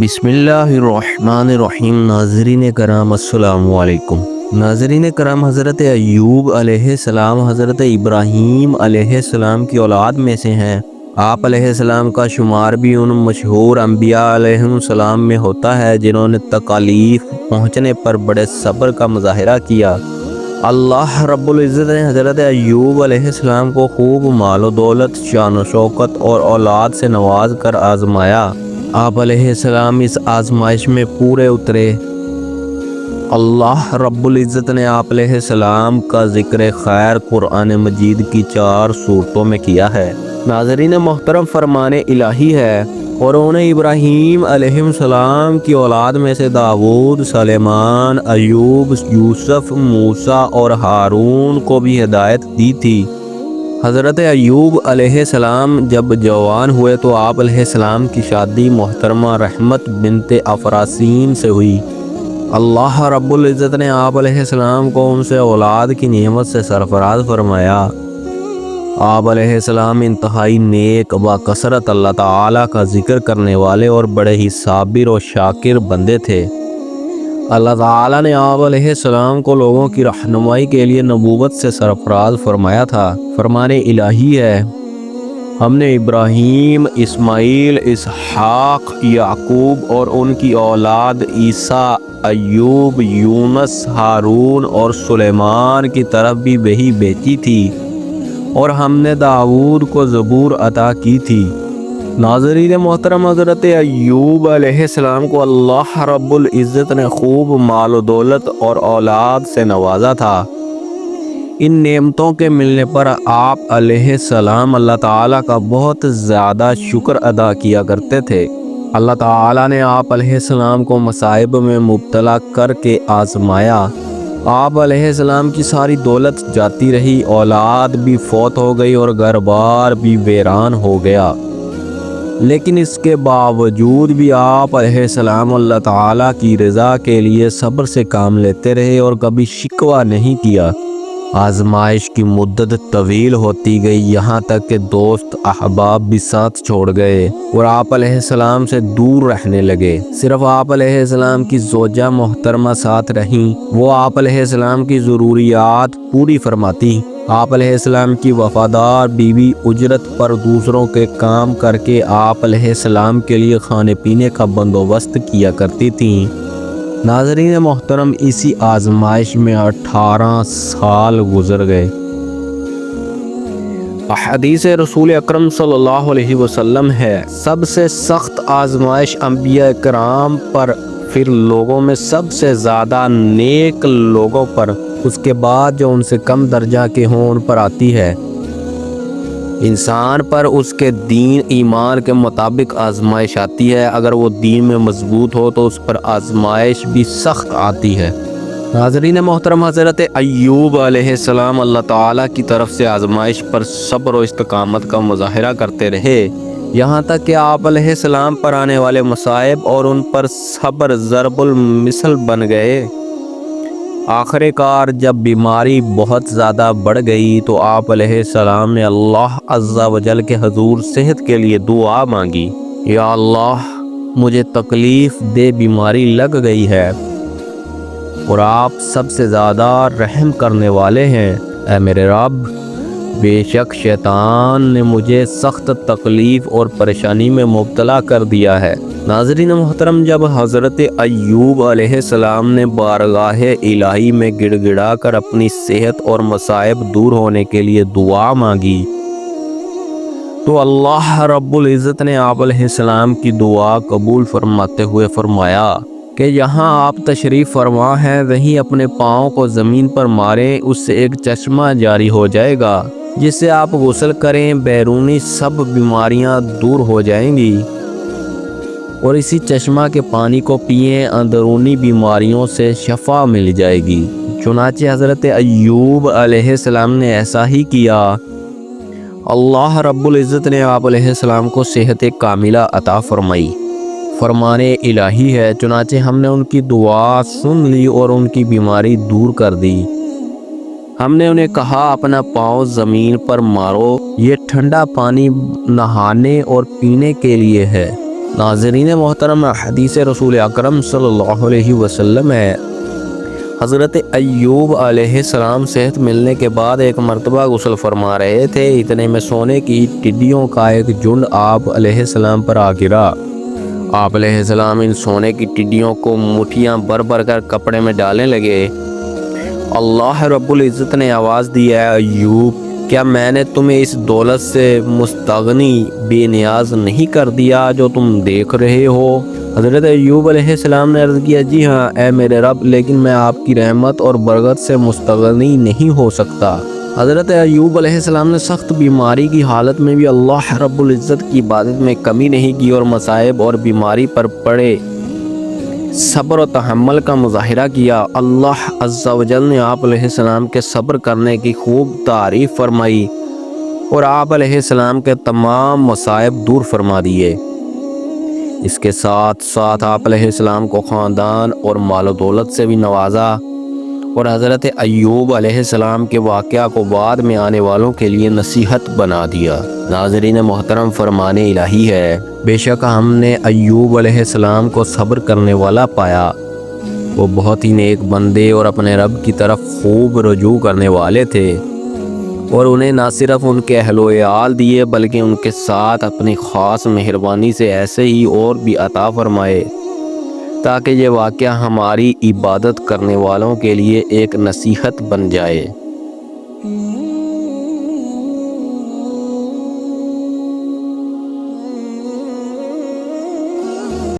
بسم اللہ الرحمن الرحیم۔ ناظرین کرام السلام علیکم۔ ناظرین کرام، حضرت ایوب علیہ السلام حضرت ابراہیم علیہ السلام کی اولاد میں سے ہیں۔ آپ علیہ السلام کا شمار بھی ان مشہور انبیاء علیہ السلام میں ہوتا ہے جنہوں نے تکالیف پہنچنے پر بڑے صبر کا مظاہرہ کیا۔ اللہ رب العزت نے حضرت ایوب علیہ السلام کو خوب مال و دولت، شان و شوکت اور اولاد سے نواز کر آزمایا۔ آپ علیہ السلام اس آزمائش میں پورے اترے۔ اللہ رب العزت نے آپ علیہ السلام کا ذکر خیر قرآن مجید کی 4 سورتوں میں کیا ہے۔ ناظرین محترم، فرمان الہی ہے، اور انہیں ابراہیم علیہ السلام کی اولاد میں سے داؤد، سلیمان، ایوب، یوسف، موسیٰ اور ہارون کو بھی ہدایت دی تھی۔ حضرت ایوب علیہ السلام جب جوان ہوئے تو آپ علیہ السلام کی شادی محترمہ رحمت بنت افراسین سے ہوئی۔ اللہ رب العزت نے آپ علیہ السلام کو ان سے اولاد کی نعمت سے سرفراز فرمایا۔ آپ علیہ السلام انتہائی نیک و کثرت اللہ تعالیٰ کا ذکر کرنے والے اور بڑے ہی صابر و شاکر بندے تھے۔ اللہ تعالیٰ نے آپ علیہ السلام کو لوگوں کی رہنمائی کے لیے نبوت سے سرفراز فرمایا تھا۔ فرمان الہی ہے، ہم نے ابراہیم، اسماعیل، اسحاق، یعقوب اور ان کی اولاد عیسیٰ، ایوب، یونس، ہارون اور سلیمان کی طرف بھی وحی بھیجی تھی، اور ہم نے داؤد کو زبور عطا کی تھی۔ ناظرین محترم، حضرت ایوب علیہ السلام کو اللہ رب العزت نے خوب مال و دولت اور اولاد سے نوازا تھا۔ ان نعمتوں کے ملنے پر آپ علیہ السلام اللہ تعالیٰ کا بہت زیادہ شکر ادا کیا کرتے تھے۔ اللہ تعالیٰ نے آپ علیہ السلام کو مصائب میں مبتلا کر کے آزمایا۔ آپ علیہ السلام کی ساری دولت جاتی رہی، اولاد بھی فوت ہو گئی اور گھر بار بھی ویران ہو گیا، لیکن اس کے باوجود بھی آپ علیہ السلام اللہ تعالیٰ کی رضا کے لیے صبر سے کام لیتے رہے اور کبھی شکوہ نہیں کیا۔ آزمائش کی مدت طویل ہوتی گئی، یہاں تک کہ دوست احباب بھی ساتھ چھوڑ گئے اور آپ علیہ السلام سے دور رہنے لگے۔ صرف آپ علیہ السلام کی زوجہ محترمہ ساتھ رہیں، وہ آپ علیہ السلام کی ضروریات پوری فرماتی۔ آپ علیہ السلام کی وفادار بیوی اجرت پر دوسروں کے کام کر کے آپ علیہ السلام کے لیے کھانے پینے کا بندوبست کیا کرتی تھیں۔ ناظرین محترم، اسی آزمائش میں 18 سال گزر گئے۔ احادیث رسول اکرم صلی اللہ علیہ وسلم ہے، سب سے سخت آزمائش انبیاء کرام پر، پھر لوگوں میں سب سے زیادہ نیک لوگوں پر، اس کے بعد جو ان سے کم درجہ کے ہوں ان پر آتی ہے۔ انسان پر اس کے دین ایمان کے مطابق آزمائش آتی ہے۔ اگر وہ دین میں مضبوط ہو تو اس پر آزمائش بھی سخت آتی ہے۔ ناظرین محترم، حضرت ایوب علیہ السلام اللہ تعالیٰ کی طرف سے آزمائش پر صبر و استقامت کا مظاہرہ کرتے رہے، یہاں تک کہ آپ علیہ السلام پر آنے والے مصائب اور ان پر صبر ضرب المثل بن گئے۔ آخر کار جب بیماری بہت زیادہ بڑھ گئی تو آپ علیہ السلام نے اللہ عز و جل کے حضور صحت کے لیے دعا مانگی۔ یا اللہ، مجھے تکلیف دہ بیماری لگ گئی ہے اور آپ سب سے زیادہ رحم کرنے والے ہیں۔ اے میرے رب، بے شک شیطان نے مجھے سخت تکلیف اور پریشانی میں مبتلا کر دیا ہے۔ ناظرین محترم، جب حضرت ایوب علیہ السلام نے بارگاہ الہی میں گڑ گڑا کر اپنی صحت اور مصائب دور ہونے کے لیے دعا مانگی تو اللہ رب العزت نے آپ علیہ السلام کی دعا قبول فرماتے ہوئے فرمایا کہ یہاں آپ تشریف فرما ہیں، وہیں اپنے پاؤں کو زمین پر ماریں، اس سے ایک چشمہ جاری ہو جائے گا جس سے آپ غسل کریں، بیرونی سب بیماریاں دور ہو جائیں گی، اور اسی چشمہ کے پانی کو پئیں، اندرونی بیماریوں سے شفا مل جائے گی۔ چنانچہ حضرت ایوب علیہ السلام نے ایسا ہی کیا۔ اللہ رب العزت نے آپ علیہ السلام کو صحت کاملہ عطا فرمائی۔ فرمان الہی ہے، چنانچہ ہم نے ان کی دعا سن لی اور ان کی بیماری دور کر دی۔ ہم نے انہیں کہا اپنا پاؤں زمین پر مارو، یہ ٹھنڈا پانی نہانے اور پینے کے لیے ہے۔ ناظرین محترم، حدیث رسول اکرم صلی اللہ علیہ وسلم ہے، حضرت ایوب علیہ السلام صحت ملنے کے بعد ایک مرتبہ غسل فرما رہے تھے، اتنے میں سونے کی ٹڈیوں کا ایک جھنڈ آپ علیہ السلام پر آ گرا۔ آپ علیہ السلام ان سونے کی ٹڈیوں کو مٹھیاں بھر بھر کر کپڑے میں ڈالنے لگے۔ اللہ رب العزت نے آواز دی، اے ایوب، کیا میں نے تمہیں اس دولت سے مستغنی بے نیاز نہیں کر دیا جو تم دیکھ رہے ہو؟ حضرت ایوب علیہ السلام نے عرض کیا، جی ہاں اے میرے رب، لیکن میں آپ کی رحمت اور برکت سے مستغنی نہیں ہو سکتا۔ حضرت ایوب علیہ السلام نے سخت بیماری کی حالت میں بھی اللہ رب العزت کی عبادت میں کمی نہیں کی اور مصائب اور بیماری پر پڑے صبر و تحمل کا مظاہرہ کیا۔ اللہ عز و جل نے آپ علیہ السلام کے صبر کرنے کی خوب تعریف فرمائی اور آپ علیہ السلام کے تمام مصائب دور فرما دیے۔ اس کے ساتھ ساتھ آپ علیہ السلام کو خاندان اور مال و دولت سے بھی نوازا اور حضرت ایوب علیہ السلام کے واقعہ کو بعد میں آنے والوں کے لیے نصیحت بنا دیا۔ ناظرین محترم، فرمان الہی ہے، بے شک ہم نے ایوب علیہ السلام کو صبر کرنے والا پایا۔ وہ بہت ہی نیک بندے اور اپنے رب کی طرف خوب رجوع کرنے والے تھے، اور انہیں نہ صرف ان کے اہل و عیال دیے بلکہ ان کے ساتھ اپنی خاص مہربانی سے ایسے ہی اور بھی عطا فرمائے، تاکہ یہ واقعہ ہماری عبادت کرنے والوں کے لیے ایک نصیحت بن جائے۔